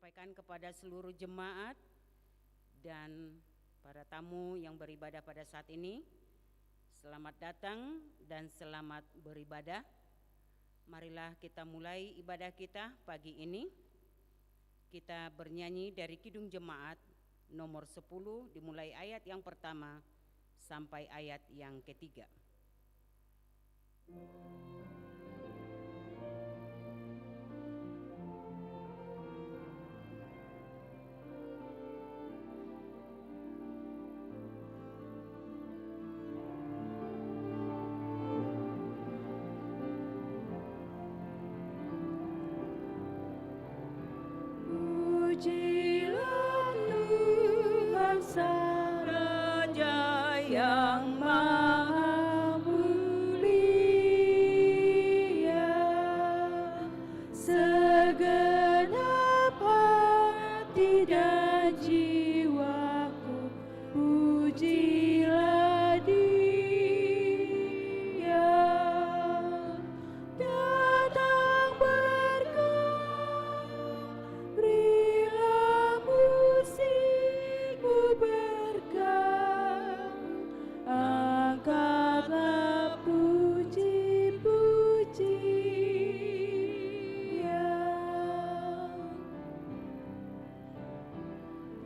sampaikan kepada seluruh jemaat dan para tamu yang beribadah pada saat ini. Selamat datang dan selamat beribadah. Marilah kita mulai ibadah kita pagi ini. Kita bernyanyi dari Kidung Jemaat nomor 10 dimulai ayat yang pertama sampai ayat yang ketiga. Pujilah Tuhan Sang Raja yang Maha Mulia, segenap hati dan jiwaku pujilah Dia. Datang berkat, berilah musikmu berkat, angkatlah puji-pujian.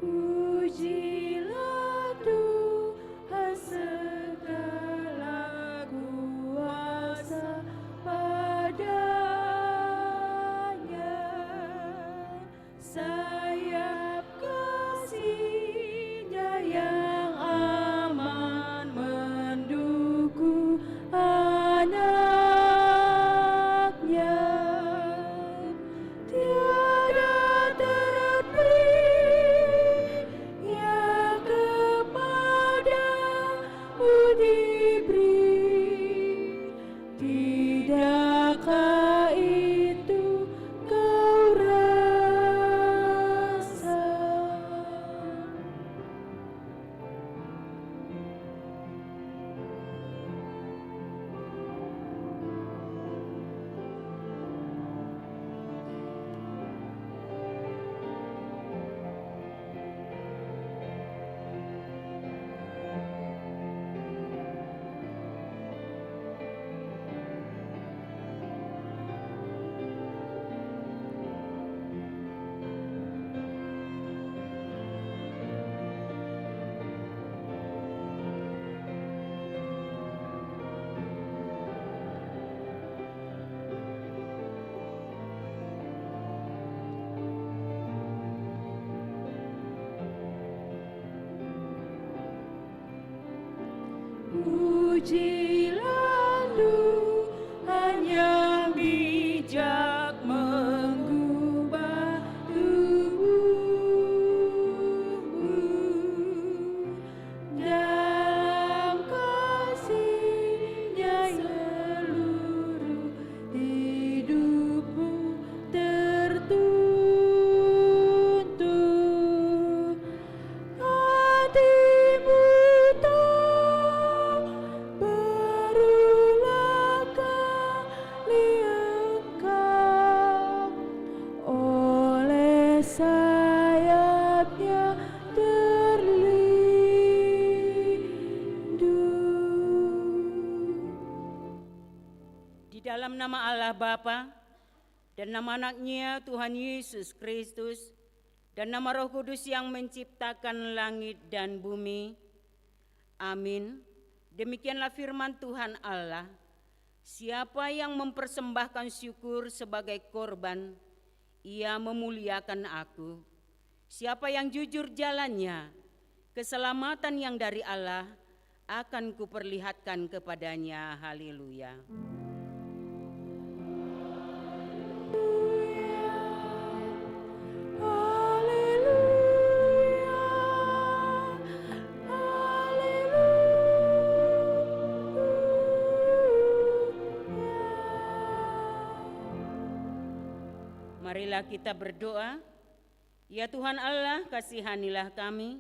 Pujilah Tuhan segala kuasa padanya, sayap kasih-Nya yang aman mendukung anak-Nya. Tiada terperi yang kepadamu diberi, tidakkah itu kau rasa? Pujilah Tuhan yang bijak mengubah tubuhmu, dalam kasih-Nya seluruh hidupmu tertuntun. Hatimu berulang kali engkau oleh sayap-Nya terlindung. Di dalam nama Allah Bapa dan nama Anak-Nya Tuhan Yesus Kristus dan nama Roh Kudus yang menciptakan langit dan bumi. Amin. Demikianlah firman Tuhan Allah. Siapa yang mempersembahkan syukur sebagai korban, ia memuliakan Aku. Siapa yang jujur jalannya, keselamatan yang dari Allah akan kuperlihatkan kepadanya. Haleluya. Marilah kita berdoa. Ya Tuhan Allah, kasihanilah kami,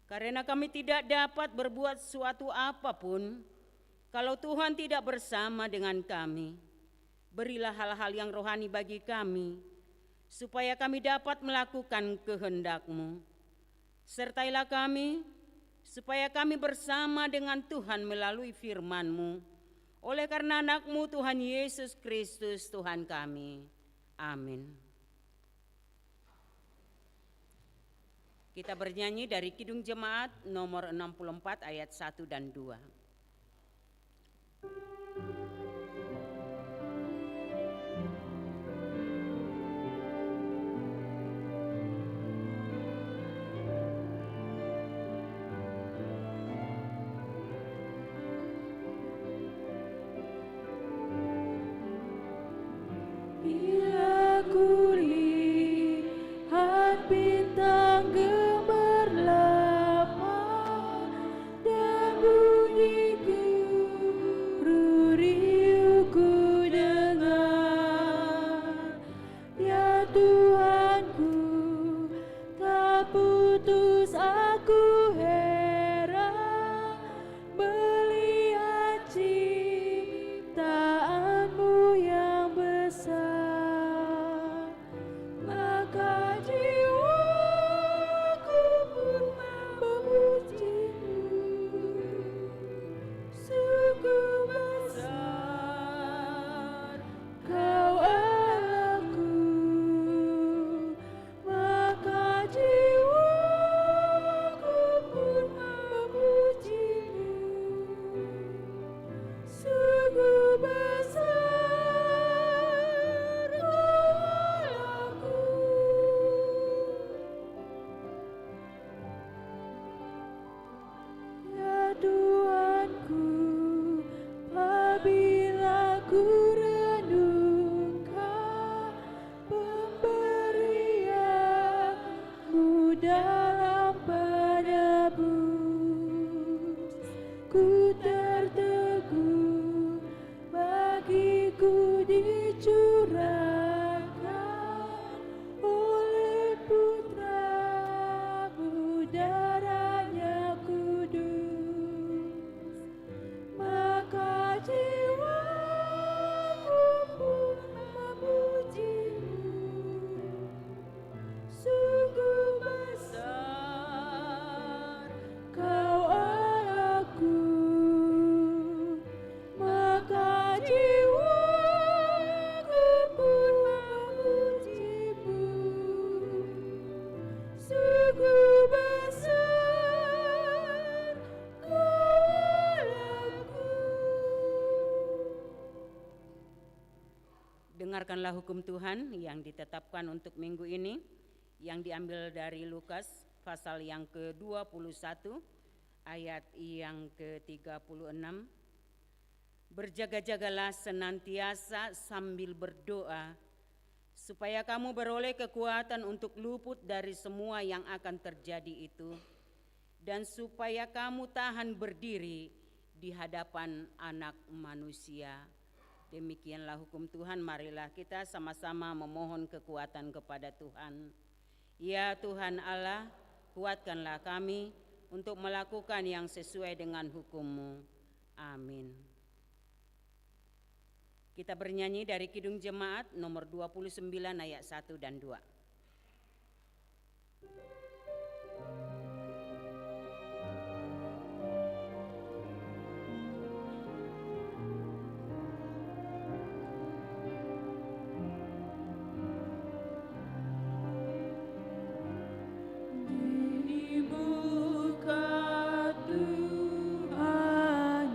karena kami tidak dapat berbuat suatu apapun kalau Tuhan tidak bersama dengan kami. Berilah hal-hal yang rohani bagi kami, supaya kami dapat melakukan kehendak-Mu. Sertailah kami, supaya kami bersama dengan Tuhan melalui firman-Mu, oleh karena anak-Mu Tuhan Yesus Kristus Tuhan kami. Amin. Kita bernyanyi dari Kidung Jemaat nomor 64 ayat 1 dan 2. Bila ku lihat bintang gemerlap dan bunyi guru riuh ku dengar, ya Tuhanku, tak putus aku heran melihat ciptaan-Mu yang besar. Maka jiwaku pun memuji-Mu, sungguh besar Kau Allahku. Maka jiwaku pun memuji-Mu, sungguh besar Kau Allahku. Ya Tuhanku, apabila ku renungkan pemberian-Mu dalam penebus, ku terteguh bagiku dicurahkan oleh Putra-Mu, darah-Nya kudus. Maka jiwaku pun memuji-Mu, sungguh besar Kau Allahku. Maka jiwaku pun memuji-Mu, sungguh besar Kau Allahku. Dengarkanlah hukum Tuhan yang ditetapkan untuk minggu ini, yang diambil dari Lukas pasal yang ke-21 ayat yang ke-36. Berjaga-jagalah senantiasa sambil berdoa, supaya kamu beroleh kekuatan untuk luput dari semua yang akan terjadi itu, dan supaya kamu tahan berdiri di hadapan Anak Manusia. Demikianlah hukum Tuhan. Marilah kita sama-sama memohon kekuatan kepada Tuhan. Ya Tuhan Allah, kuatkanlah kami untuk melakukan yang sesuai dengan hukum-Mu. Amin. Kita bernyanyi dari Kidung Jemaat nomor 29 ayat 1 dan 2. Dibuka Tuhan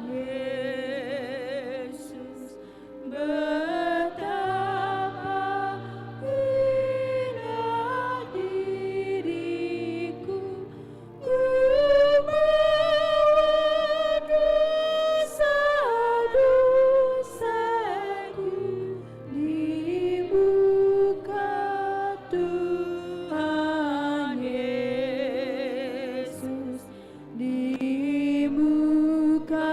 Yesus, betapa indah diriku, ku bawa dosa-dosaku. Dibuka Tuhan Yesus, dibuka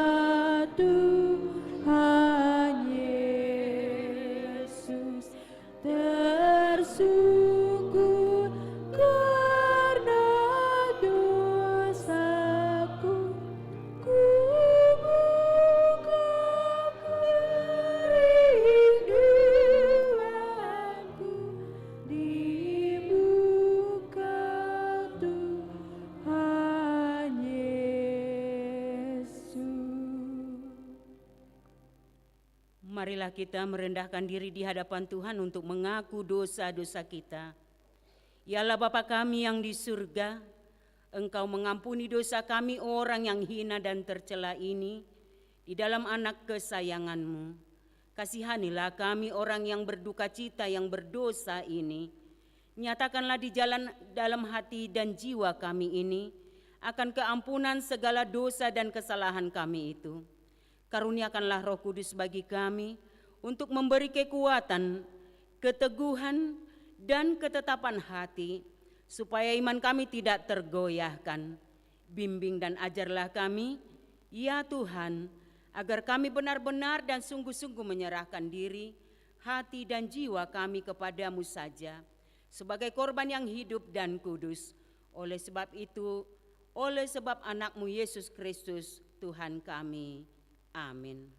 Tuhan Yesus, tersungkur karena dosaku, ku buka kerinduanku di Marilah kita merendahkan diri di hadapan Tuhan untuk mengaku dosa-dosa kita. Ya Allah Bapa kami yang di surga, Engkau mengampuni dosa kami orang yang hina dan tercela ini di dalam anak kesayangan-Mu. Kasihanilah kami orang yang berduka cita yang berdosa ini. Nyatakanlah di jalan dalam hati dan jiwa kami ini akan keampunan segala dosa dan kesalahan kami itu. Karuniakanlah Roh Kudus bagi kami untuk memberi kekuatan, keteguhan, dan ketetapan hati, supaya iman kami tidak tergoyahkan. Bimbing dan ajarlah kami, ya Tuhan, agar kami benar-benar dan sungguh-sungguh menyerahkan diri, hati dan jiwa kami kepadamu saja, sebagai korban yang hidup dan kudus. Oleh sebab itu, oleh sebab anak-Mu Yesus Kristus, Tuhan kami. Amin.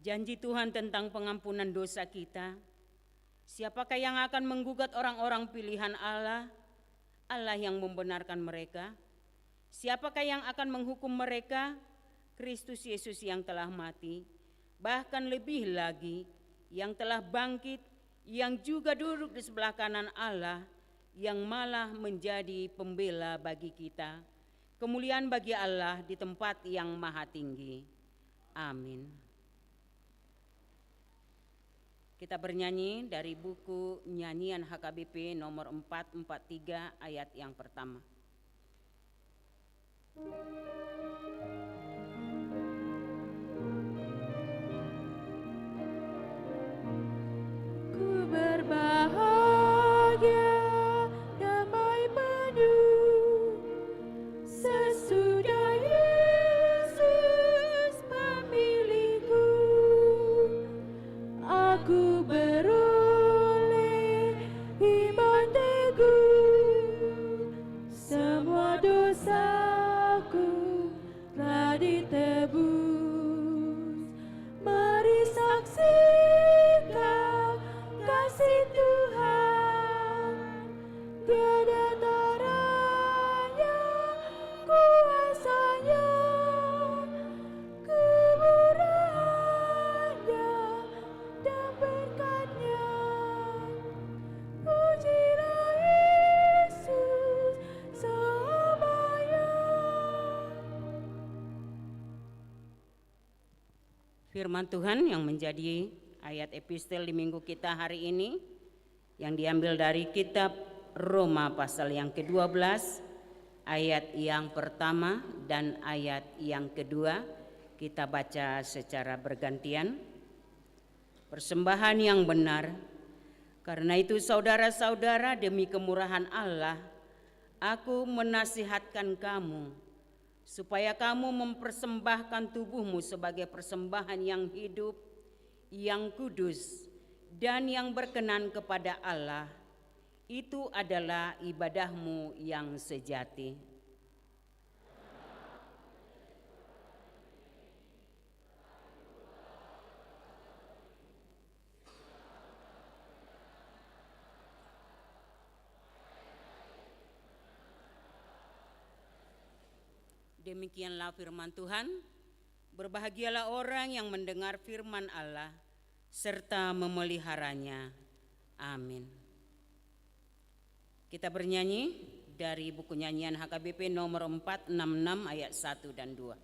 Janji Tuhan tentang pengampunan dosa kita. Siapakah yang akan menggugat orang-orang pilihan Allah? Allah yang membenarkan mereka. Siapakah yang akan menghukum mereka? Kristus Yesus yang telah mati, bahkan lebih lagi yang telah bangkit, yang juga duduk di sebelah kanan Allah, yang malah menjadi pembela bagi kita. Kemuliaan bagi Allah di tempat yang maha tinggi. Amin. Kita bernyanyi dari buku Nyanyian HKBP nomor 443 ayat yang pertama. Ku berbahagia, damai penuh, sesudah Yesus memilihku. Aku beroleh iman teguh, semua dosaku telah ditebus. Mari saksikan kasih Tuhan, tiada taranya kuasanya, kemurahannya dan berkat-Nya. Pujilah Yesus selamanya. Firman Tuhan yang menjadi ayat epistel di minggu kita hari ini yang diambil dari kitab Roma pasal yang ke-12 ayat yang pertama dan ayat yang kedua. Kita baca secara bergantian. Persembahan yang benar. Karena itu saudara-saudara, demi kemurahan Allah, aku menasihatkan kamu supaya kamu mempersembahkan tubuhmu sebagai persembahan yang hidup, yang kudus, dan yang berkenan kepada Allah. Itu adalah ibadahmu yang sejati. Demikianlah firman Tuhan. Berbahagialah orang yang mendengar firman Allah serta memeliharanya. Amin. Kita bernyanyi dari buku nyanyian HKBP nomor 466 ayat 1 dan 2.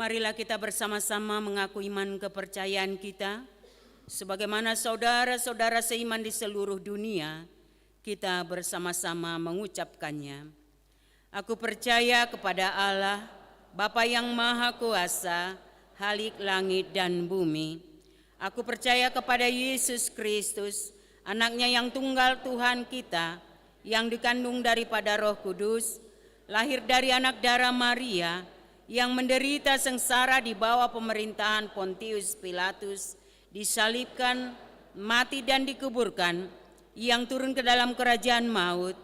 Marilah kita bersama-sama mengaku iman kepercayaan kita, sebagaimana saudara-saudara seiman di seluruh dunia, kita bersama-sama mengucapkannya. Aku percaya kepada Allah, Bapa yang Maha Kuasa, Khalik langit dan bumi. Aku percaya kepada Yesus Kristus, Anaknya yang tunggal Tuhan kita, yang dikandung daripada Roh Kudus, lahir dari anak darah Maria, yang menderita sengsara di bawah pemerintahan Pontius Pilatus, disalibkan, mati dan dikuburkan, yang turun ke dalam kerajaan maut,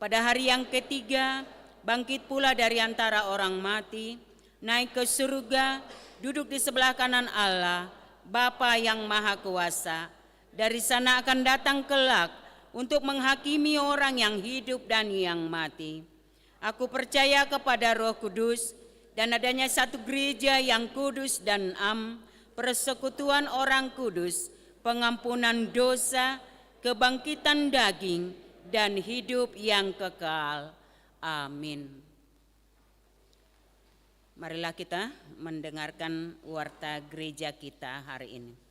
pada hari yang ketiga bangkit pula dari antara orang mati, naik ke surga, duduk di sebelah kanan Allah, Bapa yang Maha Kuasa. Dari sana akan datang kelak untuk menghakimi orang yang hidup dan yang mati. Aku percaya kepada Roh Kudus, dan adanya satu gereja yang kudus dan persekutuan orang kudus, pengampunan dosa, kebangkitan daging, dan hidup yang kekal. Amin. Marilah kita mendengarkan warta gereja kita hari ini.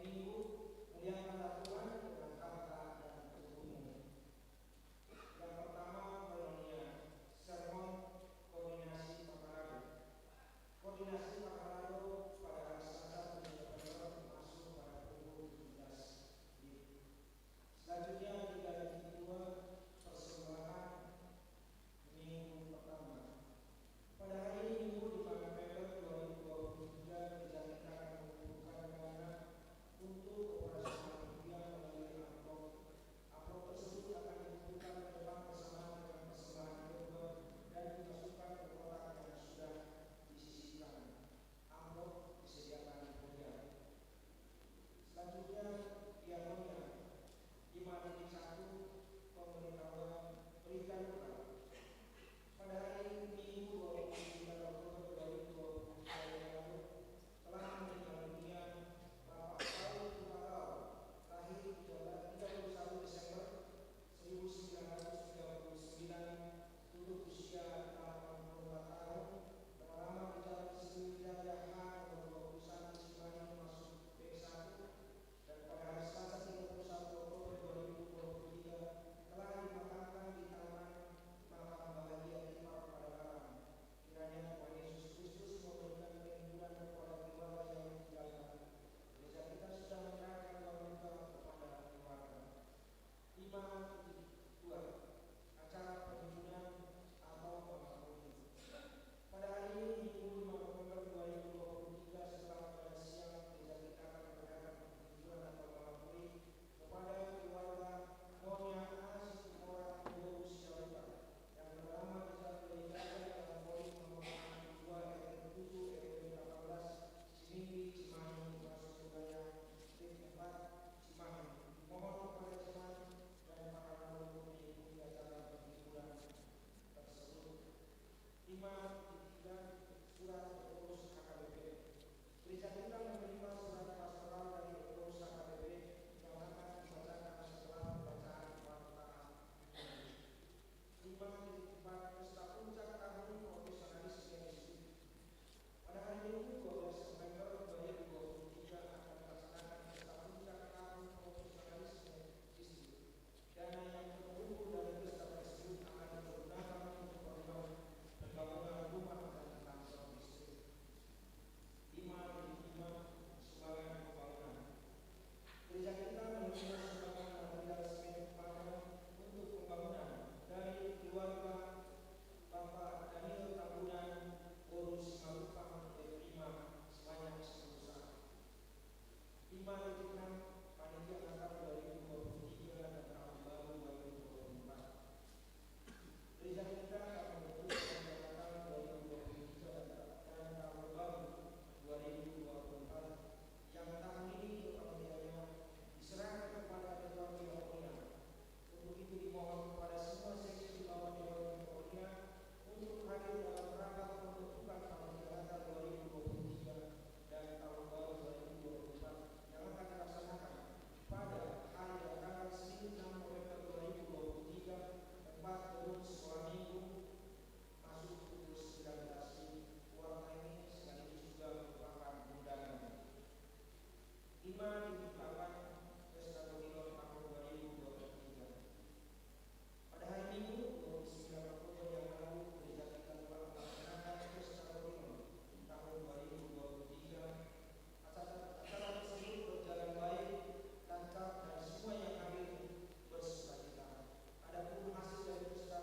Minggu, muliakan Tuhan Adapun hasil dari pesta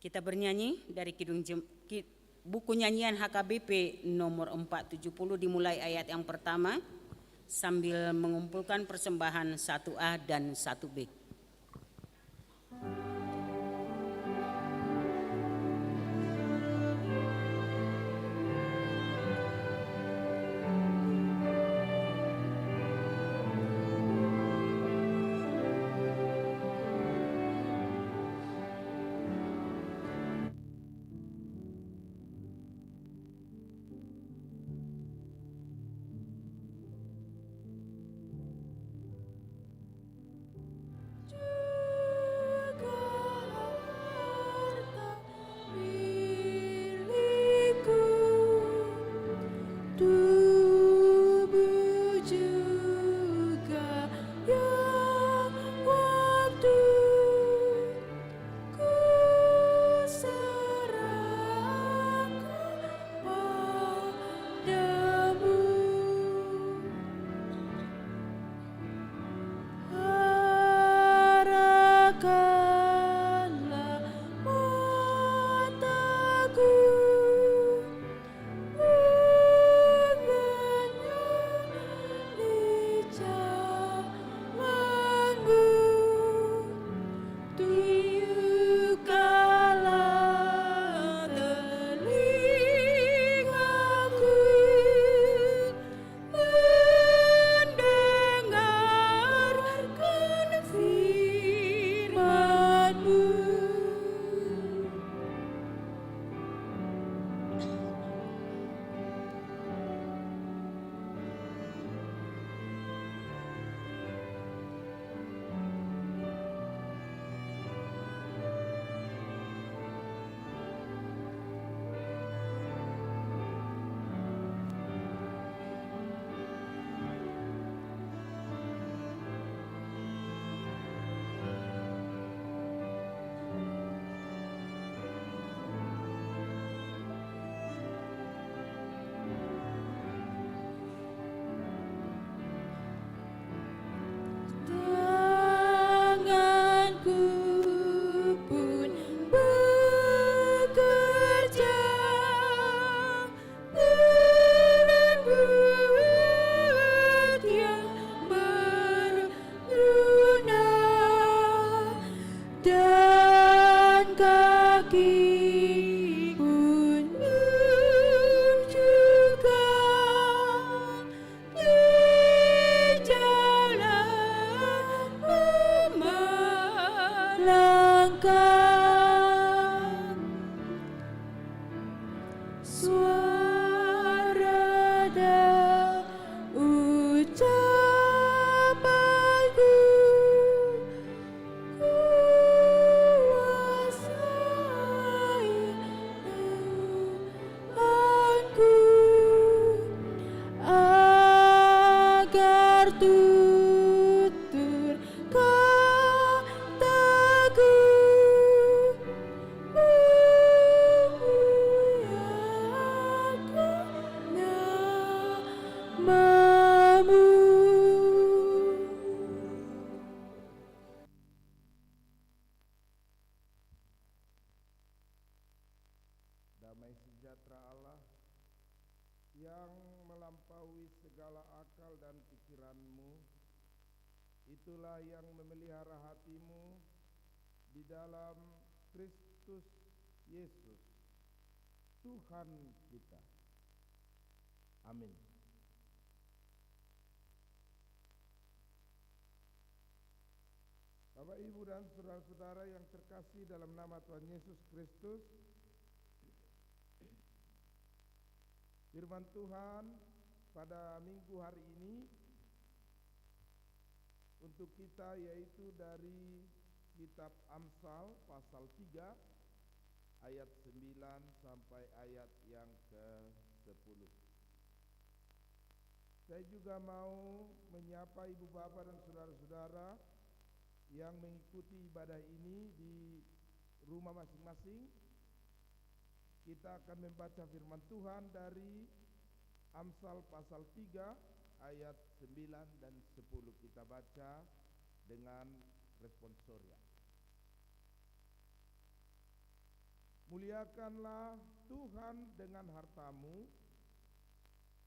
Kita bernyanyi dari buku nyanyian HKBP nomor 470 dimulai ayat yang pertama sambil mengumpulkan persembahan 1A dan 1B. Damai sejahtera Allah yang melampaui segala akal dan pikiranmu, itulah yang memelihara hatimu di dalam Kristus Yesus, Tuhan kita. Amin. Bapak, Ibu, dan saudara-saudara yang terkasih dalam nama Tuhan Yesus Kristus, firman Tuhan pada minggu hari ini untuk kita yaitu dari kitab Amsal pasal 3 ayat 9 sampai ayat yang ke-10. Saya juga mau menyapa ibu bapak dan saudara-saudara yang mengikuti ibadah ini di rumah masing-masing. Kita akan membaca firman Tuhan dari Amsal pasal 3 ayat 9 dan 10. Kita baca dengan responsoria. Muliakanlah Tuhan dengan hartamu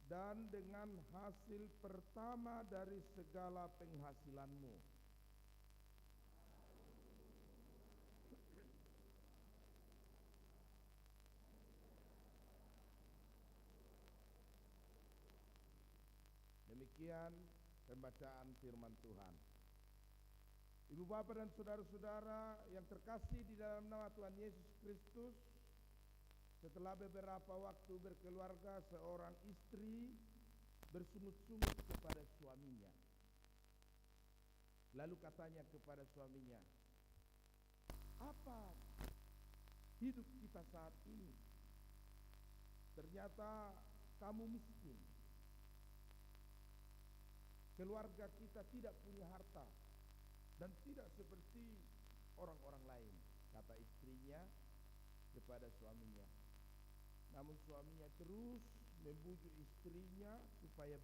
dan dengan hasil pertama dari segala penghasilanmu. Demikian pembacaan firman Tuhan. Ibu bapak dan saudara-saudara yang terkasih di dalam nama Tuhan Yesus Kristus, setelah beberapa waktu berkeluarga, seorang istri bersungut-sungut kepada suaminya. Lalu katanya kepada suaminya, "Apa hidup kita saat ini? Ternyata kamu miskin. Keluarga kita tidak punya harta dan tidak seperti orang-orang lain," kata istrinya kepada suaminya. Namun suaminya terus membujuk istrinya supaya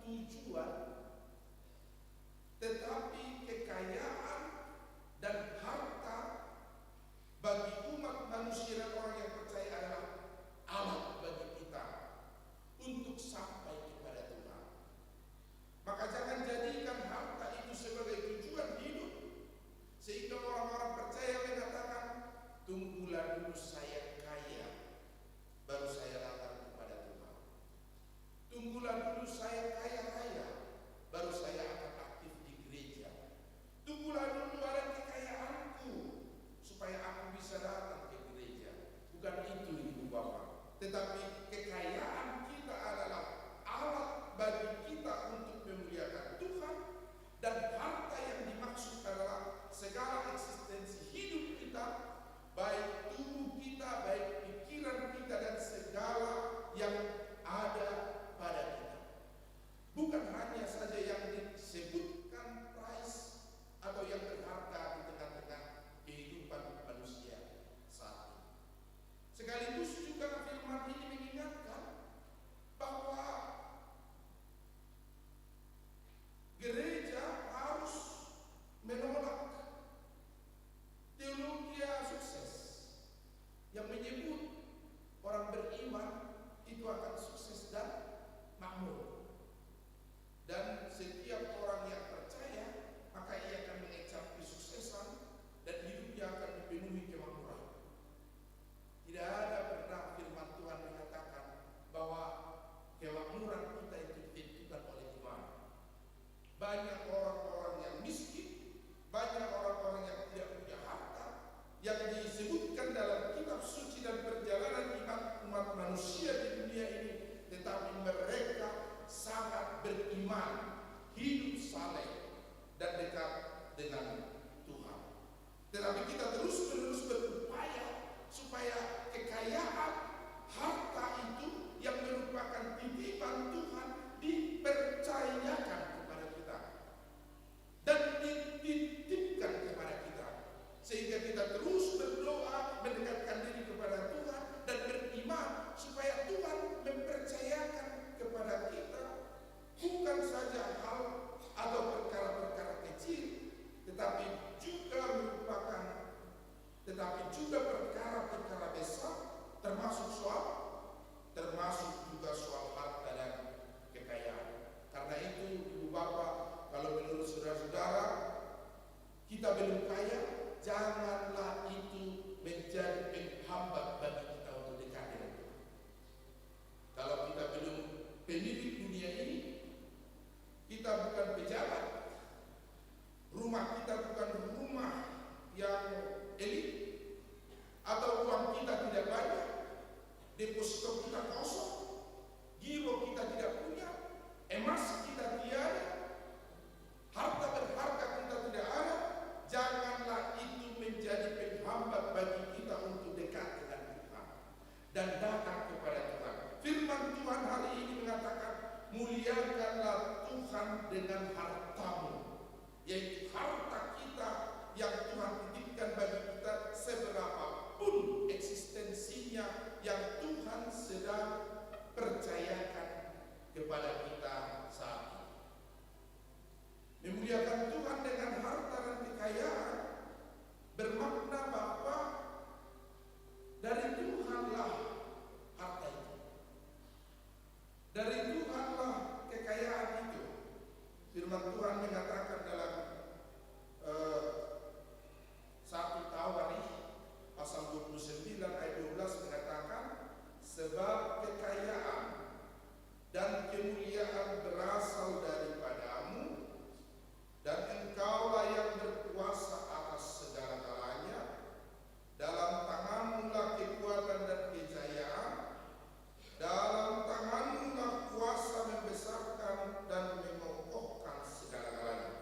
tujuan, tetapi kekayaan dan harta bagi umat manusia dan orang yang percaya adalah alat bagi kita untuk sampai kepada Tuhan. Maka jangan jadikan harta itu sebagai tujuan hidup, sehingga orang-orang percaya mengatakan, tunggulah dulu saya kaya, baru saya datang kepada Tuhan. Tunggulah dulu saya kaya raya, baru saya akan aktif di gereja. Tunggulah dulu ada kekayaanku, supaya aku bisa datang ke gereja. Bukan itu Ibu Bapak, tetapi kekayaan kita adalah alat bagi kita untuk memuliakan Tuhan, dan harta yang dimaksud adalah segala eksistensi hidup kita, baik tubuh kita, baik pikiran kita, dan segala yang ada pada kita. Bukan hanya saja yang disebutkan price atau yang berharga di tengah-tengah kehidupan manusia saat ini. Sekaligus juga firman ini mengingatkan bahwa gereja harus menolak teologi sukses yang menyebut orang beriman itu akan sukses dan makmur. Dan setiap orang yang percaya, maka ia akan mengecap kesuksesan dan hidupnya akan dipenuhi kemakmuran. Tidak ada pernah firman Tuhan mengatakan bahwa kemakmuran kita itu ditentukan oleh iman. Banyak orang-orang yang miskin, banyak orang-orang yang tidak punya harta, yang disebutkan dalam kitab suci dan perjalanan umat manusia di dunia ini, tetapi mereka sangat beriman, hidup saleh, dan dekat dengan Tuhan. Tetapi kita terus-menerus berupaya supaya kekayaan harta itu yang merupakan titipan Tuhan dipercayakan kepada kita dan dititipkan kepada kita, sehingga kita terus berdoa mendekatkan diri kepada Tuhan dan beriman supaya Tuhan mempercayakan kepada kita bukan saja hal atau perkara-perkara kecil, tetapi juga perkara-perkara besar, termasuk juga soal harta dan kekayaan. Karena itu Ibu Bapak, kalau menurut saudara-saudara kita belum kaya, janganlah itu menjadi penghambat bagi kita untuk dekat dengan Tuhan. Kalau kita belum pemilik dunia ini, kita bukan pejabat, rumah kita bukan rumah yang elit, atau uang kita tidak banyak, deposito kita kosong, giro kita tidak punya, emas kita tiada, harta berharga kita tidak ada, janganlah itu menjadi penghambat bagi kita untuk dekat dengan Tuhan dan datang kepada Tuhan. Firman Tuhan hari ini mengatakan, muliakanlah Tuhan dengan hartamu, yaitu harta kita yang Tuhan titipkan bagi kita, seberapapun eksistensinya yang Tuhan sedang percayakan kepada kita saat ini. Memuliakan Tuhan dengan harta dan kekayaan bermakna bahwa dari Tuhanlah harta itu, dari Tuhanlah kekayaan itu. Firman Tuhan mengatakan dalam 1 Tawarikh pasal 29 ayat 12 mengatakan, sebab kekayaan dan kemuliaan berasal daripadamu, dan engkaulah yang berkuasa atas segala-galanya. Dalam tanganmu lah kekuatan dan kejayaan, dalam tanganmu lah kuasa membesarkan dan mengokohkan segala-galanya.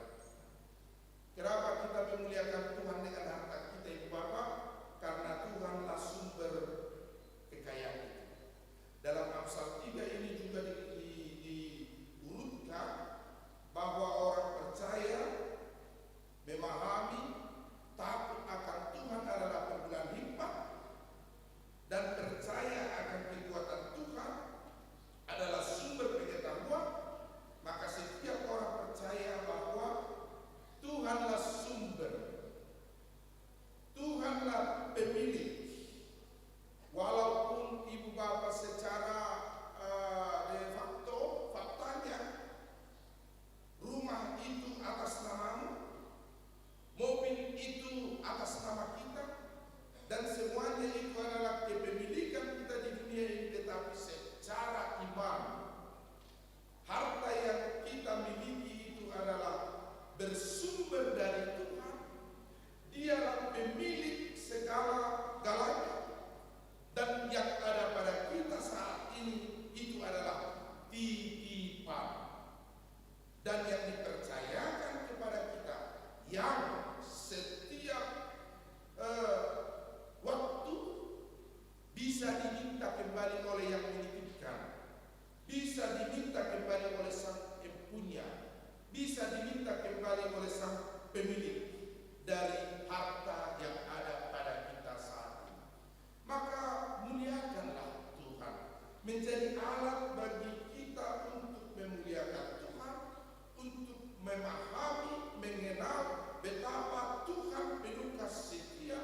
memahami, mengenal betapa Tuhan penuh kasih setia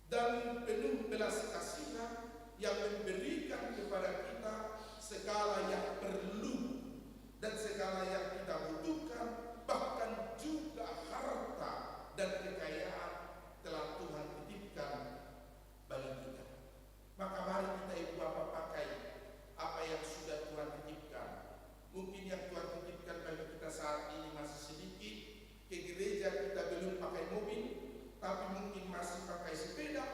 dan penuh belas kasihan yang memberikan kepada kita segala yang perlu dan segala yang kita butuhkan, bahkan juga harta dan kekayaan telah Tuhan titipkan bagi kita. Maka mari kita ibu bapak pakai apa yang sudah Tuhan titipkan. Mungkin yang Tuhan titipkan bagi kita saat ini masih sedikit. Ke gereja kita belum pakai mobil, tapi mungkin masih pakai sepeda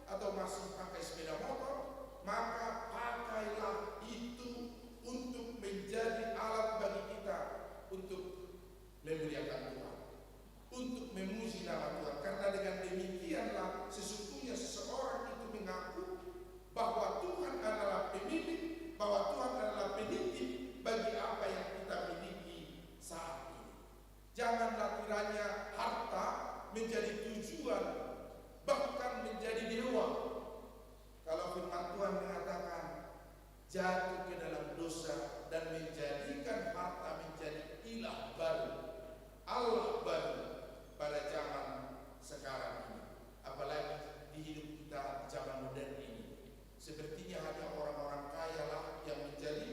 atau masih pakai sepeda motor. Maka pakailah itu untuk menjadi alat bagi kita untuk memuliakan Tuhan, untuk memuji nama Tuhan. Karena dengan demikianlah sesungguhnya seseorang itu mengaku bahwa Tuhan adalah pemilik, bahwa Tuhan adalah penitip bagi apa yang kita miliki saat ini. Janganlah kiranya harta menjadi tujuan, bahkan menjadi dewa. Kalau firman Tuhan mengatakan jatuh ke dalam dosa dan menjadikan harta menjadi ilah baru, Allah baru pada zaman sekarang ini. Apalagi di hidup kita di zaman modern ini, sepertinya hanya orang-orang kaya lah yang menjadi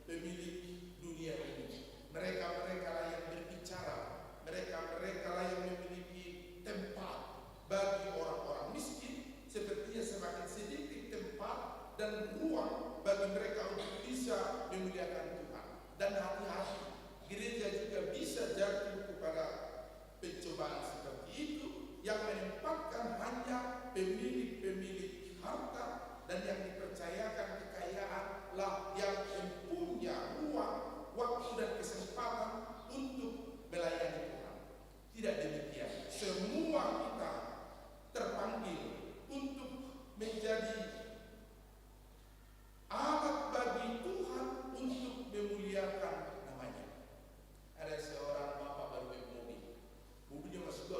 pemilik dunia ini. Mereka-mereka lah yang berbicara, mereka-mereka lah yang memiliki tempat. Bagi orang-orang miskin, sepertinya semakin sedikit tempat dan ruang bagi mereka untuk bisa memuliakan Tuhan. Dan hati-hati, gereja juga bisa jatuh kepada pencobaan seperti itu yang menempatkan hanya pemilik-pemilik harta dan yang dipercayakan kekayaan lah yang mempunyai ruang, waktu dan kesempatan untuk melayani Tuhan. Tidak demikian. Semua kita terpanggil untuk menjadi alat bagi Tuhan untuk memuliakan namanya. Ada seorang bapak baru beli mobil, mobilnya masih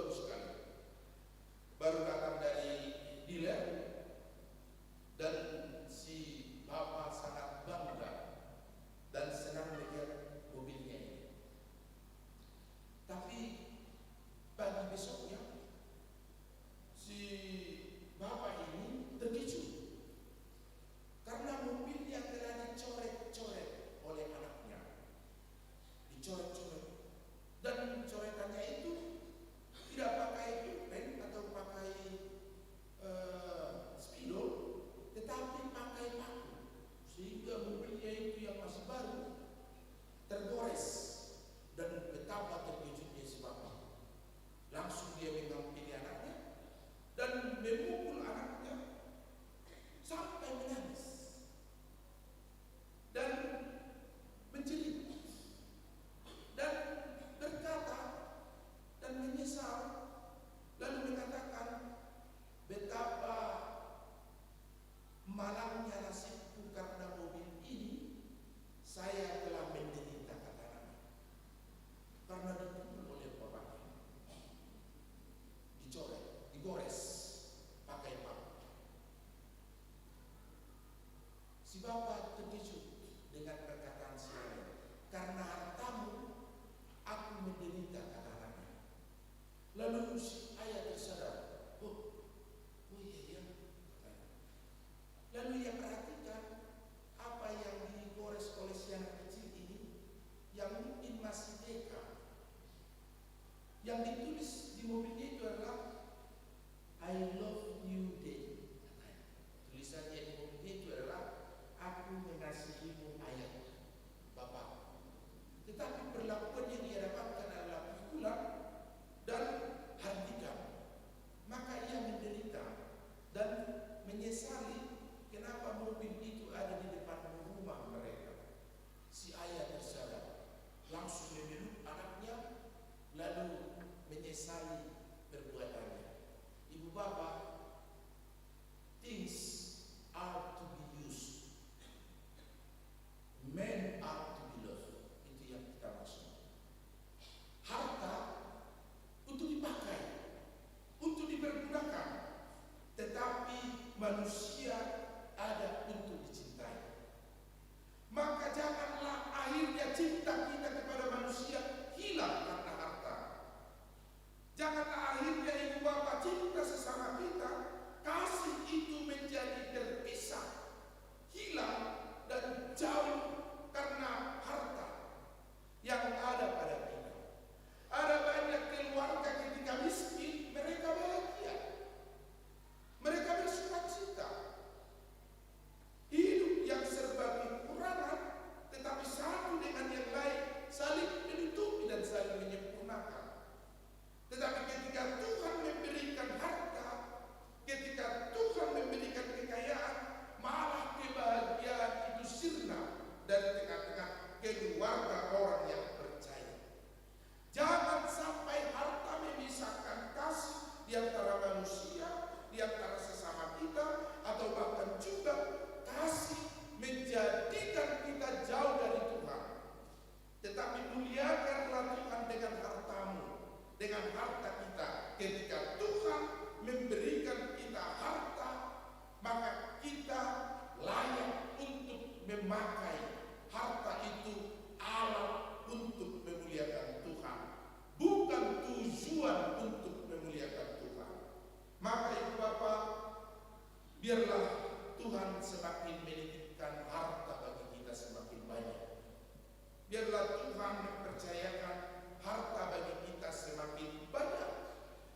memang mempercayakan harta bagi kita semakin banyak,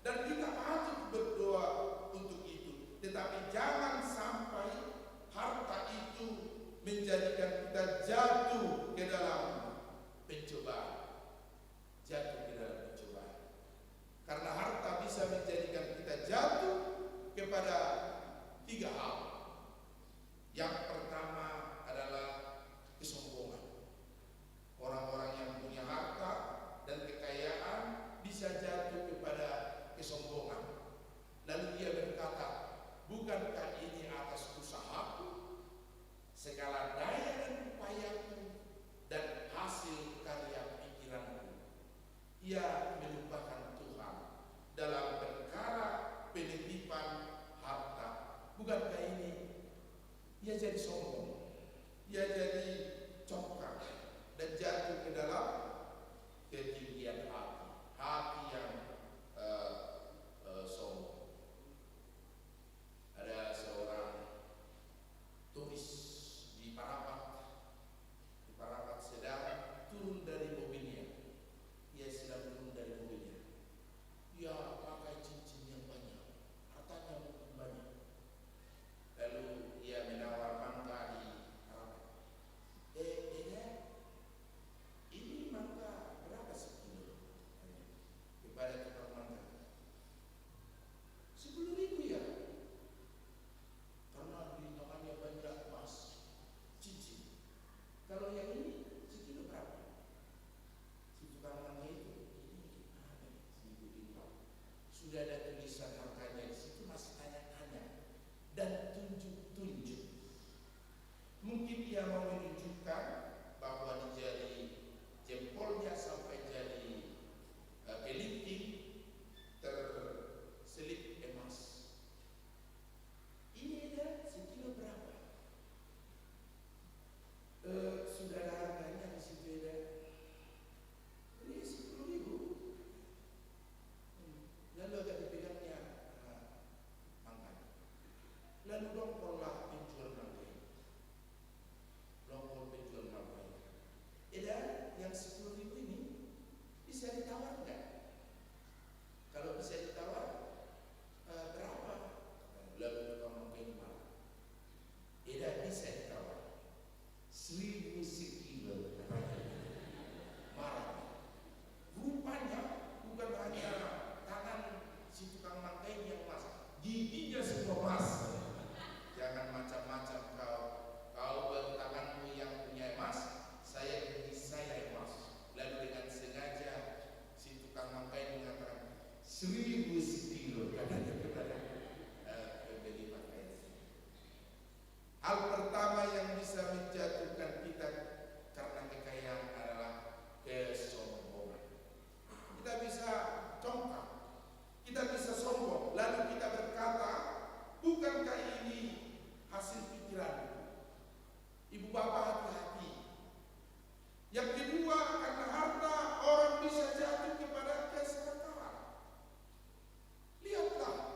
dan kita patut berdoa untuk itu. Tetapi jangan sampai harta itu menjadikan kita jatuh ke dalam pencobaan. Jatuh ke dalam pencobaan. Karena harta bisa menjadikan kita jatuh kepada 3 hal. Yang pertama adalah kesombongan. Orang-orang yang punya harta dan kekayaan bisa jatuh kepada kesombongan. Lalu dia berkata, bukankah ini atas usahaku, segala daya dan upayaku, dan hasil karya pikiranku. Ia melupakan Tuhan dalam perkara penitipan harta. Bukankah ini? Ia jadi sombong, ia jadi congkak, dan jatuh ke dalam ketinggian hati yang sombong. Ada seorang turis di Parapat sedang turun dari mobilnya. Ia sedang turun dari mobilnya. Ia pakai cincin yang banyak, hartanya mungkin banyak. Lalu ia menawar mangga di Parapat. Ini mangga berapa sekilo? Kepada tukang mangga. 10.000 ya. Karena di tangannya banyak emas, cincin. Kalau yang ini sekilo berapa? Si tukang mangga itu, ini ada 1.000 ini. Sudah ada tulisan harganya di situ, masih tanya-tanya dan tunjuk-tunjuk. Mungkin ia mau menunjukkan bahwa di jari jempolnya sampai jari kelingking terselip emas. Ini ada sekilo berapa? Sudah ada harganya di situ ada. Ini 10.000. Lalu agak dipegangnya mangga. Lalu dongkollah penjual mangga. Dongkol penjual mangga. Yang 10.000 ini bisa ditawar nggak? Kalau bisa ditawar, berapa? Lalu orang mungkin marah. Bisa ditawar 1.000 sekilo. Marah. Rupanya bukan hanya tangan si tukang mangga yang emas, giginya semua emas. Jangan macam-macam kau. Kau baru tanganmu yang punya emas, saya gigi saya emas. Lalu dengan sengaja si tukang mangga mengatakan 1.000 sekilo katanya kepada pembeli mangga. Hal pertama yang bisa menjatuhkan kita karena kekayaan adalah kesombongan. Kita bisa congkak, kita bisa sombong, lalu kita berkata, bukankah ini hasil pikiran? Ibu bapak hati-hati. Yang kedua, karena harta orang bisa jatuh kepada keserakahan. Lihatlah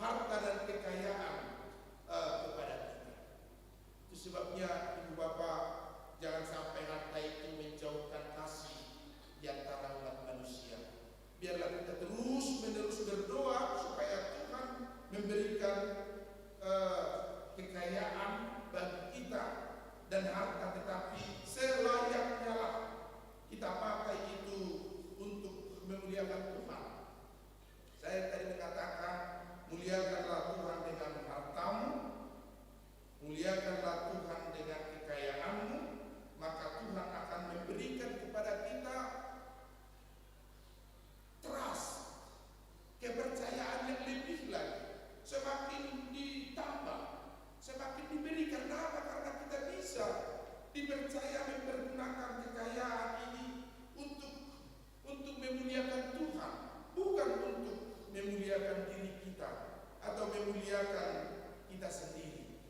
harta dan kekayaan kepada kita. Itu sebabnya Ibu Bapak, jangan sampai harta itu menjauhkan kasih di antara umat manusia. Biarlah kita terus menerus berdoa supaya Tuhan memberikan kekayaan bagi kita dan harta, tetapi selayaknya lah kita pakai itu untuk memuliakan Tuhan. Saya tadi mengatakan, muliakanlah Tuhan dengan hartamu, muliakanlah Tuhan dengan kekayaanmu, maka Tuhan akan memberikan kepada kita trust, kepercayaan yang lebih lagi, semakin ditambah, semakin diberi. Karena apa? Karena kita bisa dipercaya mempergunakan kekayaan ini untuk memuliakan Tuhan, bukan untuk memuliakan diri kita atau memuliakan kita sendiri,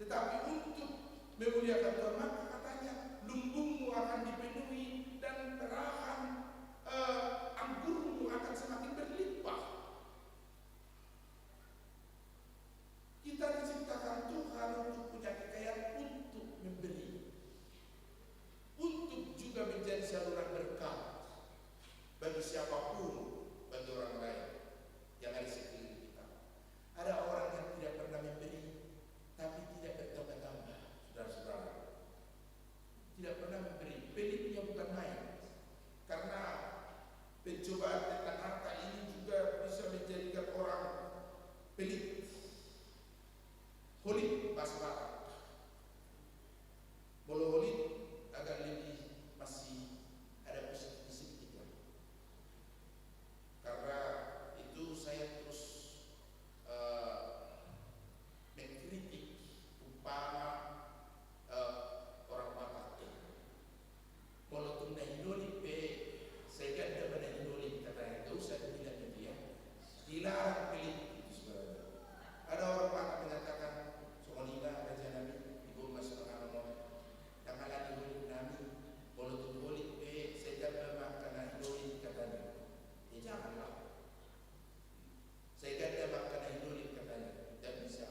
tetapi untuk memuliakan Tuhan. Maka katanya lumbungmu akan dipenuhi dan perahan anggurmu akan semakin berlimpah. Kita diciptakan Tuhan untuk punya kekayaan, untuk memberi, untuk juga menjadi saluran berkat bagi siapapun, bagi orang lain yang ada di sekeliling kita. Ada orang yang tidak pernah memberi, tapi tidak bertambah-tambah, saudara-saudara. Tidak pernah memberi, pelitnya bukan main. Karena pencobaan tentang harta ini juga bisa menjadikan orang pelit, holik bahasa Barat. Kalau holik agak lebih masih ada positif sedikit ya. Karena itu saya terus mengkritik umpama orang Batak. Kalau tunda hidup saya kata pada hidup katanya tak usah tidak dia dilarang pelit itu sebenarnya. Ada orang Batak mengatakan soalnya raja Nabi ibu masuk ke nomor yang kalah hidup Nabi kalau tunda hidup saya kata makan hidup katanya ya janganlah. Saya kata makan hidup katanya tidak bisa.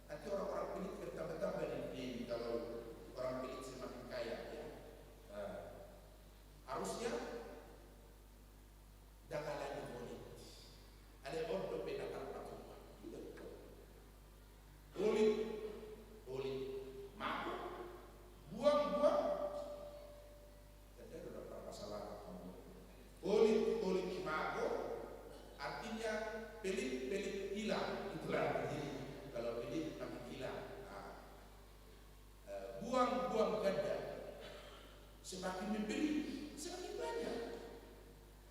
Nanti orang-orang pelit bertambah-tambah di kalau orang pelit semakin kaya ya. Harusnya dah kalah hidup. Ada orang beda tanpa Tuhan. Boleh, mabuk, buang-buang. Jadi ada beberapa masalah. Boleh, mabuk, artinya pelit hilang. Itulah jadi kalau pelit makin hilang. Buang-buang ganda, semakin memberi, semakin banyak.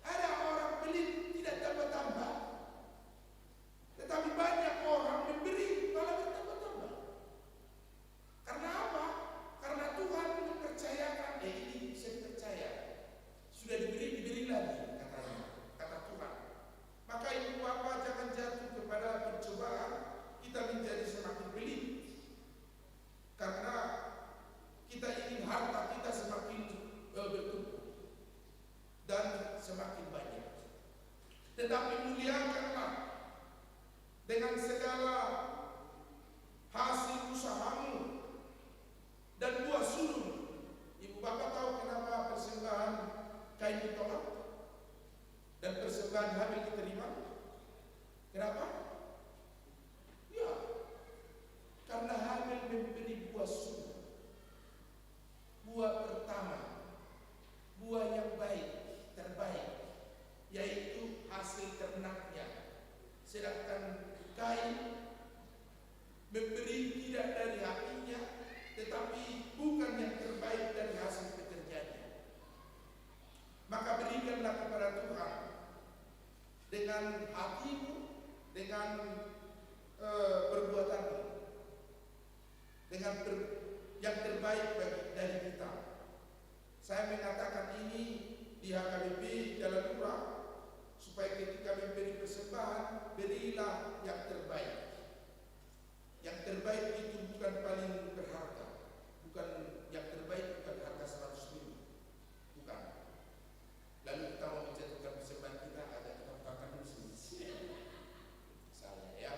Ada orang pelit tidak tambah-tambah, tetapi banyak orang memberi malah bertambah-tambah. Karena apa? Karena Tuhan mempercayakan, ini bisa dipercaya. Sudah diberi lagi katanya, kata Tuhan. Maka ibu bapak jangan jatuh kepada pencobaan kita menjadi semakin pelit. Karena kita ingin harta kita semakin bertumbuh dan semakin banyak. Tetapi muliakanlah dengan segala hasil usahamu dan buah sulung. Ibu bapak tahu kenapa persembahan kain ditolak dan persembahan hamil diterima? Kenapa? Ya, karena hamil memberi buah sulung, buah pertama, buah yang baik, terbaik, yaitu hasil ternaknya. Sedangkan kain memberi tidak dari hatinya, tetapi bukan yang terbaik dari hasil pekerjaannya. Maka berikanlah kepada Tuhan dengan hatimu, dengan perbuatanmu, dengan yang terbaik dari kita. Saya mengatakan ini di HKBP Jalan Murah supaya ketika memberi persembahan, berilah yang terbaik. Yang terbaik itu bukan paling berharga, bukan yang terbaik, bukan harga 100.000, bukan. Lalu kita mau menjatuhkan persembahan kita, ada kita makan dulu sedikit. Misalnya ya,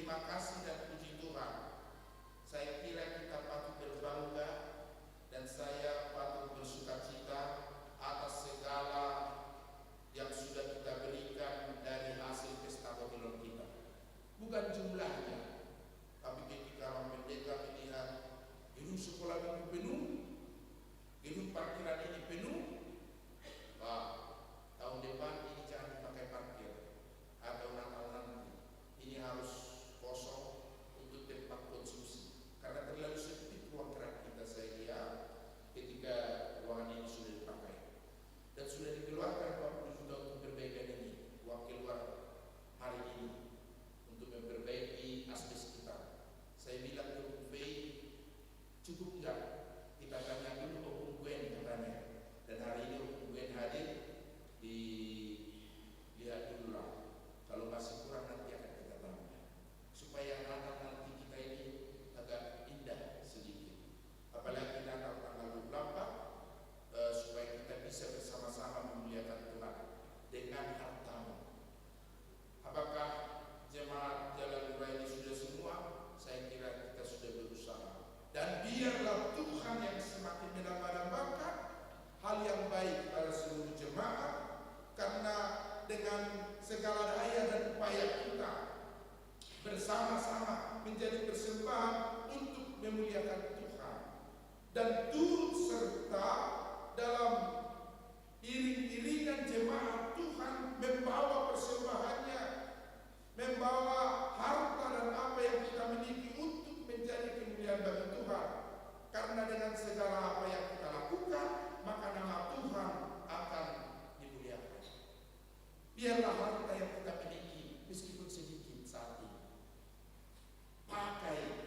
terima kasih dan puji Tuhan. Saya kira kita patut berbangga dan saya patut bersukacita atas segala yang sudah kita berikan dari hasil pesta kotilon kita. Bukan jumlahnya, tapi ketika Pak Pendeta melihat gedung sekolah minggu penuh, gedung parkiran ini penuh, tahun depan ini jangan dipakai parkir atau Natal nanti. Ini harus kosong untuk tempat konsumsi karena terlalu sempit ruang gerak kita, saya kira, ketika ruangan ini sudah dipakai dan sudah dikeluarkan 40 juta untuk perbaikan ini, uang keluar hari ini untuk memperbaiki asbes kita. Saya bilang ke Bung Fei, cukup enggak? Kita tanya dulu ke Bung Gwen katanya, dan hari ini Bung Gwen hadir, dilihat dulu lah. Kalau masih kurang nanti akan kita tambah supaya Natal nanti kita ini agak indah sedikit. Apalagi Natal tanggal 24, supaya kita bisa bersama-sama memuliakan Tuhan dengan hartamu. Apakah jemaat Jalan Murah ini sudah semua? Saya kira kita sudah berusaha. Dan biarlah Tuhan yang semakin menambah-nambahkan hal yang baik pada seluruh jemaat, karena dengan segala daya dan upaya kita bersama-sama menjadi persembahan untuk memuliakan Tuhan dan turut serta dalam iring-iringan jemaat Tuhan membawa persembahannya, membawa harta dan apa yang kita miliki untuk menjadi kemuliaan bagi Tuhan. Karena dengan segala apa yang kita lakukan, maka nama Tuhan akan dimuliakan. Biarlah harta yang kita miliki, meskipun sedikit saat ini,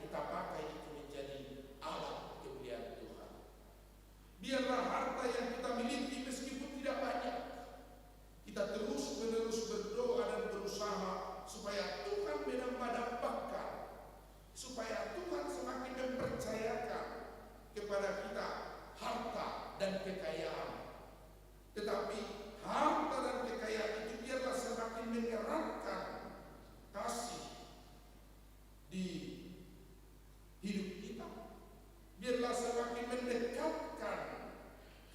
kita pakai itu menjadi alat kemuliaan Tuhan. Biarlah harta yang kita miliki, meskipun tidak banyak, kita terus-menerus berdoa dan berusaha supaya Tuhan menambah-nambahkan, supaya Tuhan semakin mempercayakan kepada kita harta dan kekayaan. Tetapi harta dan kekayaan itu biarlah semakin mengeratkan kasih di hidup kita. Biarlah semakin mendekatkan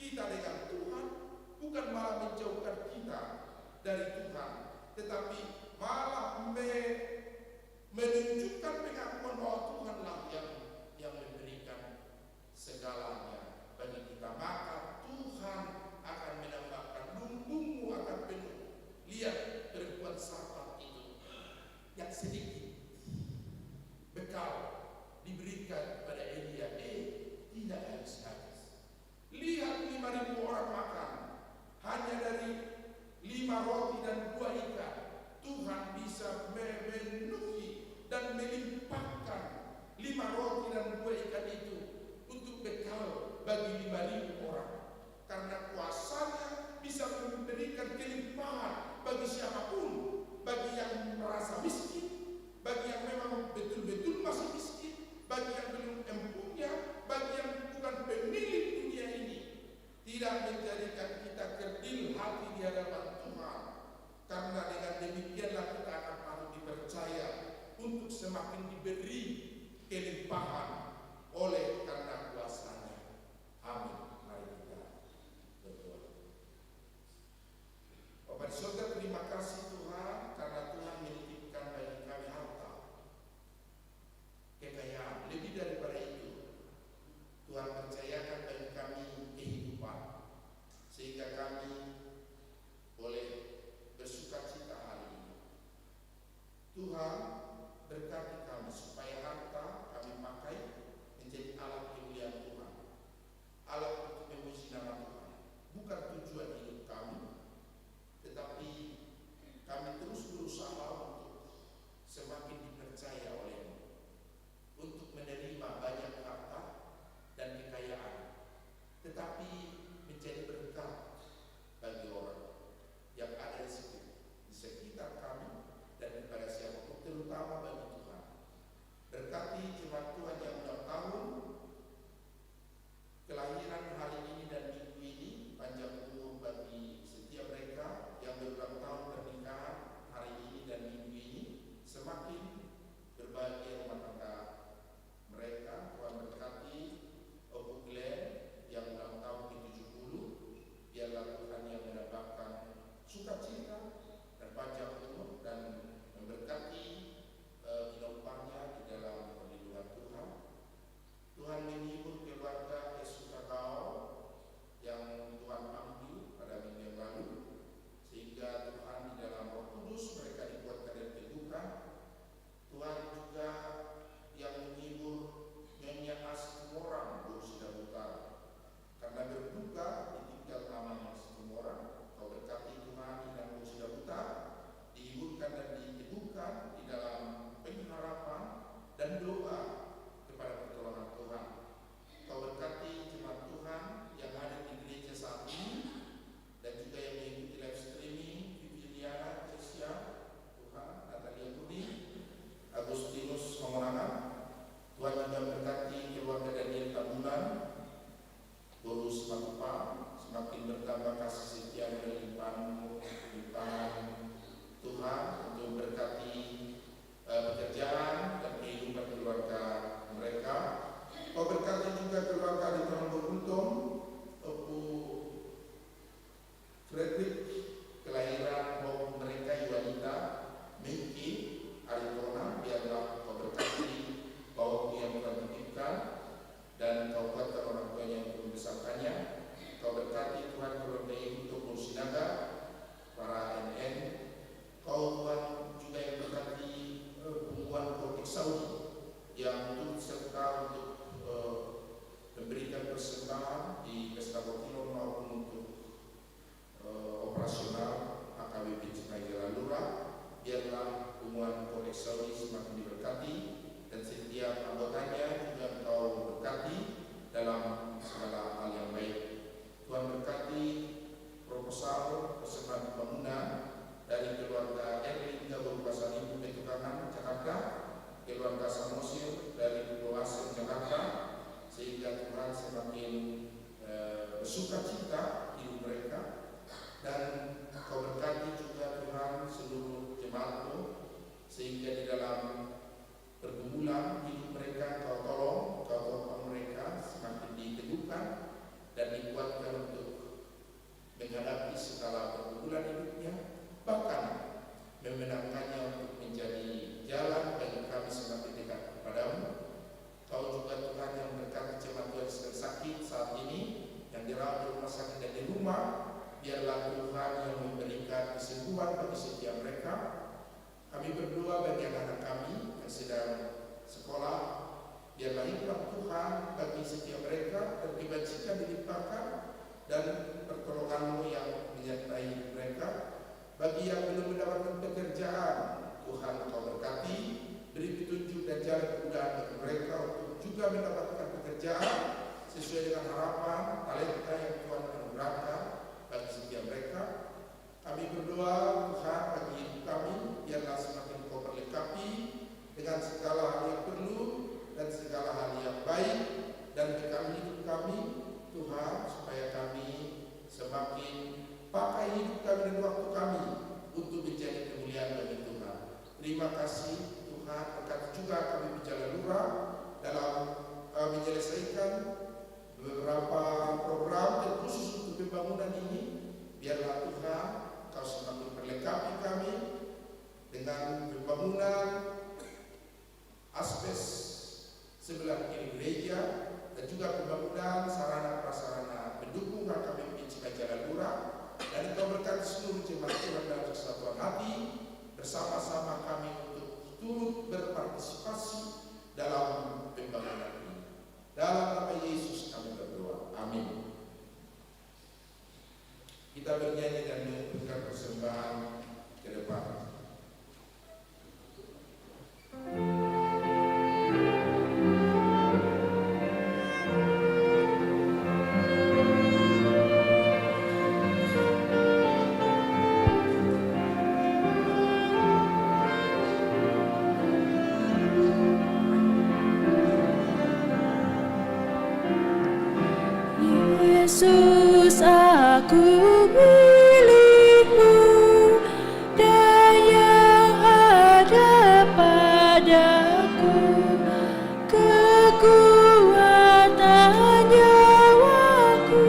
kita dengan Tuhan, bukan malah menjauhkan kita dari Tuhan, tetapi malah menunjukkan pengakuan bahwa Tuhanlah yang memberikan segalanya bagi kita. Maka Tuhan akan menambahkan, lumbungmu akan penuh. Lihat perempuan Sarfat itu yang sedikit bekal diberikan kepada Elia, tidak habis-habis. Lihat 5.000 orang makan hanya dari 5 roti dan 2 ikan. Tuhan bisa memenuhi dan melimpahkan 5 roti dan 2 ikan itu untuk bekal bagi 5.000 orang. Karena kuasanya bisa memberikan kelimpahan bagi siapapun, bagi yang merasa miskin, bagi yang memang betul-betul masih miskin, bagi yang belum empunya, bagi yang bukan pemilik dunia ini. Tidak menjadikan kita kerdil hati di hadapan Tuhan, karena dengan demikianlah kita akan patut dipercaya untuk semakin diberi kelimpahan oleh karena kuasanya. Amin. Mari kita berdoa. Bapak di surga, terima kasih Tuhan karena Tuhan menitipkan bagi kami harta, kekayaan. Lebih daripada itu, Tuhan percayakan bagi kami kehidupan, sehingga kami boleh bersukacita hari ini. Tuhan berkati kami supaya harta kami pakai menjadi alat pekerjaan dan kehidupan keluarga mereka. Kau berkati juga keluarga di Trombo Untung, Bu Frederick, kelahiran mereka Yuanita, Mingki, Aritona, biarlah kau berkati bahwa yang Tuhan titipkan dan kau kuatkan orang tuanya untuk membesarkannya. Kau berkati Tuhan keluarga untuk Sinaga, para NN. Kau Tuhan juga yang berkati hubungan politik Saudi yang turut serta untuk memberikan persembahan di pesta Bokilon maupun untuk operasional AKBP Cimahi Jalan Lurah. Biarlah hubungan politik Saudi semakin diberkati dan setiap anggotanya juga Engkau berkati dalam segala hal yang baik. Tuhan berkati proposal persembahan pembangunan dari keluarga Erwin Gabung Pasar Ibu Petukangan Jakarta, keluarga Samosir dari Pulau Asem Jakarta, sehingga Tuhan semakin bersuka cita hidup mereka. Dan Kau berkati juga Tuhan seluruh jemaat-Mu, sehingga di dalam pergumulan hidup mereka Kau tolong, Kau topang mereka semakin diteguhkan dan dikuatkan untuk menghadapi segala pergumulan hidupnya, bahkan memenangkannya untuk menjadi jalan bagi kami semakin dekat kepadamu. Kau juga Tuhan yang berkati jemaat Tuhan yang sakit saat ini, yang dirawat di rumah sakit dan di rumah, biarlah Tuhan yang memberikan kesembuhan bagi setiap mereka. Kami berdoa bagi anak-anak kami yang sedang sekolah, biarlah hikmat Tuhan bagi setiap mereka dan kebajikan dilimpahkan dan pertolongan-Mu yang menyertai mereka. Bagi yang belum mendapatkan pekerjaan, Tuhan Kau berkati, beri petunjuk dan jalan kemudahan bagi mereka untuk juga mendapatkan pekerjaan sesuai dengan harapan talenta yang Tuhan anugerahkan bagi setiap mereka. Kami berdoa Tuhan bagi hidup kami, biarlah semakin Kau berlengkapi dengan segala hal yang perlu dan segala hal yang baik dan bekal hidup kami Tuhan, supaya kami semakin pakai hidup kami dan waktu kami untuk menjadi kemuliaan bagi Tuhan. Terima kasih Tuhan, berkati juga kami di Jalan Lurah dalam menyelesaikan beberapa program dan khusus untuk pembangunan ini. Biarlah Tuhan Kau semakin perlengkapi kami dengan pembangunan aspes sebelah kiri gereja dan juga pembangunan sarana prasarana pendukung HKBP Cimahi Jalan Lurah. Dan Kau berkati seluruh jemaat Tuhan dalam kesatuan hati bersama-sama kami untuk turut berpartisipasi dalam pembangunan ini. Dalam nama Yesus kami berdoa. Amin. Kita bernyanyi dan mengumpulkan persembahan ke depan. Yesus, aku milik-Mu, dan yang ada padaku, kekuatan nyawaku,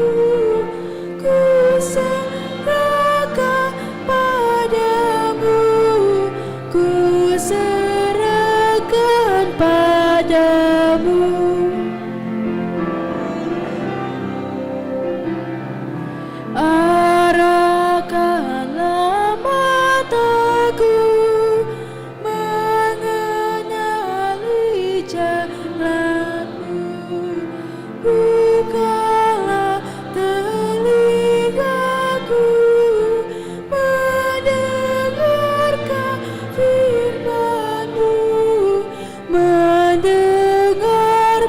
ku serahkan padamu, ku serahkan padamu. Arahkanlah mataku mengenali jalan-Mu, bukalah telingaku mendengarkan firman-Mu, mendengar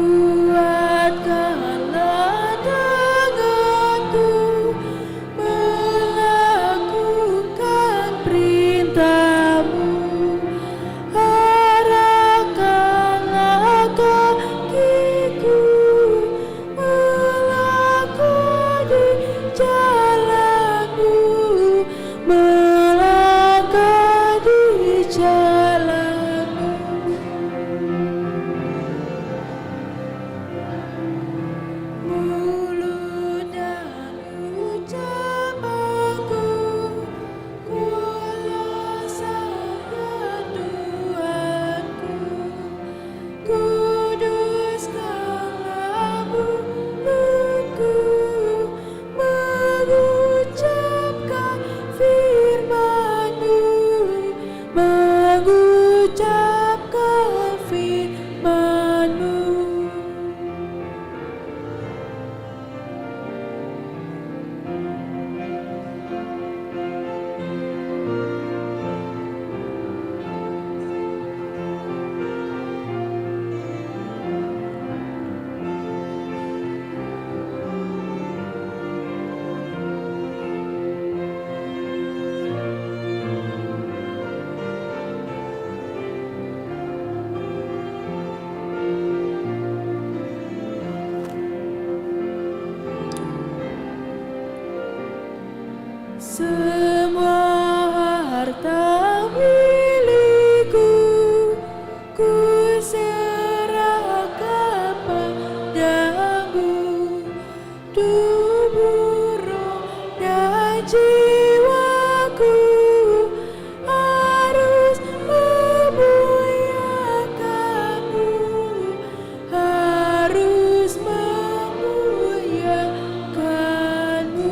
Kuatkanlah tanganku melakukan perintah-Mu. Arahkanlah kakiku melangkah di jalan-Mu, melangkah di jalan-Mu. Mulut dan ucapanku kuasanya Tuhanku. Kuduskanlah mulutku mengucapkan firman-Mu, mengucapkan firman-Mu. Semua harta milikku kuserahkan padamu. Tubuh, roh, dan jiwaku harus memuliakan-Mu, harus memuliakan-Mu.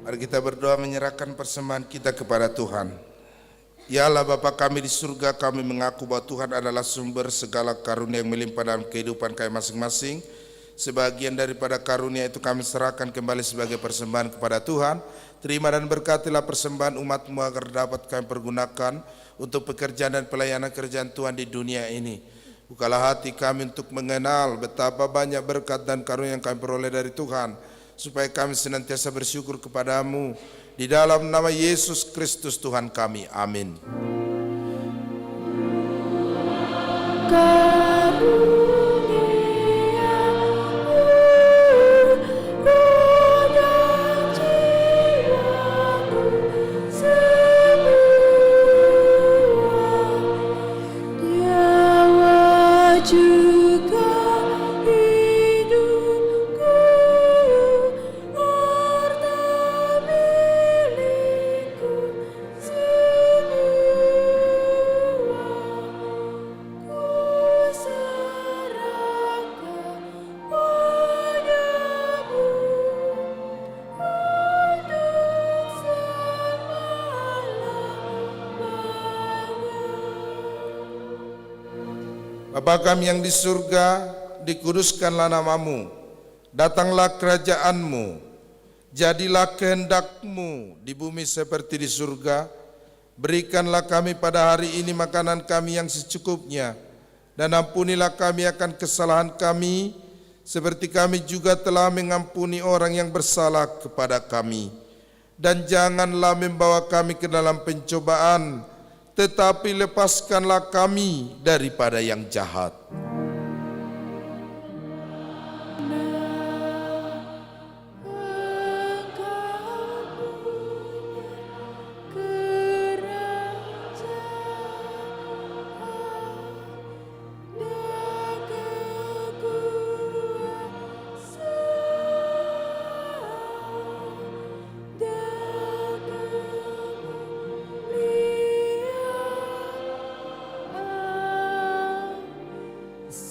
Mari kita berdoa menyerahkan persembahan kita kepada Tuhan. Ya Allah Bapa kami di surga, kami mengaku bahwa Tuhan adalah sumber segala karunia yang melimpah dalam kehidupan kami masing-masing. Sebagian daripada karunia itu kami serahkan kembali sebagai persembahan kepada Tuhan. Terima dan berkatilah persembahan umat-Mu agar dapat kami pergunakan untuk pekerjaan dan pelayanan kerjaan Tuhan di dunia ini. Bukalah hati kami untuk mengenal betapa banyak berkat dan karunia yang kami peroleh dari Tuhan, supaya kami senantiasa bersyukur kepada-Mu. Di dalam nama Yesus Kristus Tuhan kami. Amin. Juga hidupku, harta milikku semua kuserahkan padamu untuk selama-lamanya. Bapa kami yang di surga, dikuduskanlah nama-Mu, datanglah kerajaan-Mu, jadilah kehendak-Mu di bumi seperti di surga. Berikanlah kami pada hari ini makanan kami yang secukupnya, dan ampunilah kami akan kesalahan kami, seperti kami juga telah mengampuni orang yang bersalah kepada kami. Dan janganlah membawa kami ke dalam pencobaan, tetapi lepaskanlah kami daripada yang jahat.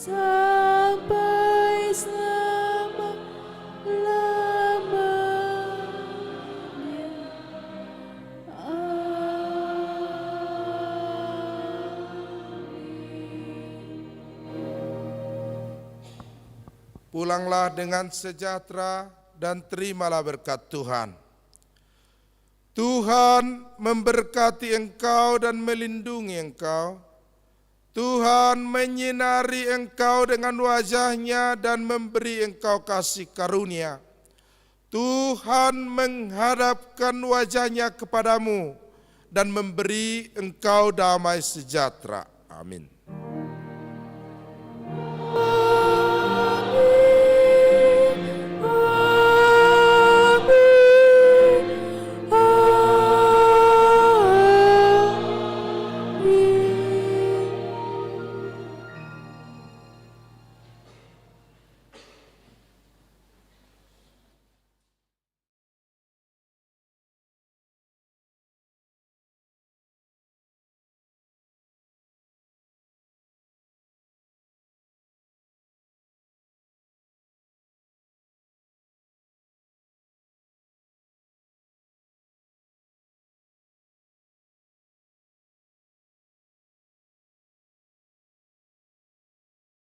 Sampai selama-lamanya. Pulanglah dengan sejahtera dan terimalah berkat Tuhan. Tuhan memberkati engkau dan melindungi engkau. Tuhan menyinari engkau dengan wajah-Nya dan memberi engkau kasih karunia. Tuhan menghadapkan wajah-Nya kepadamu dan memberi engkau damai sejahtera. Amin.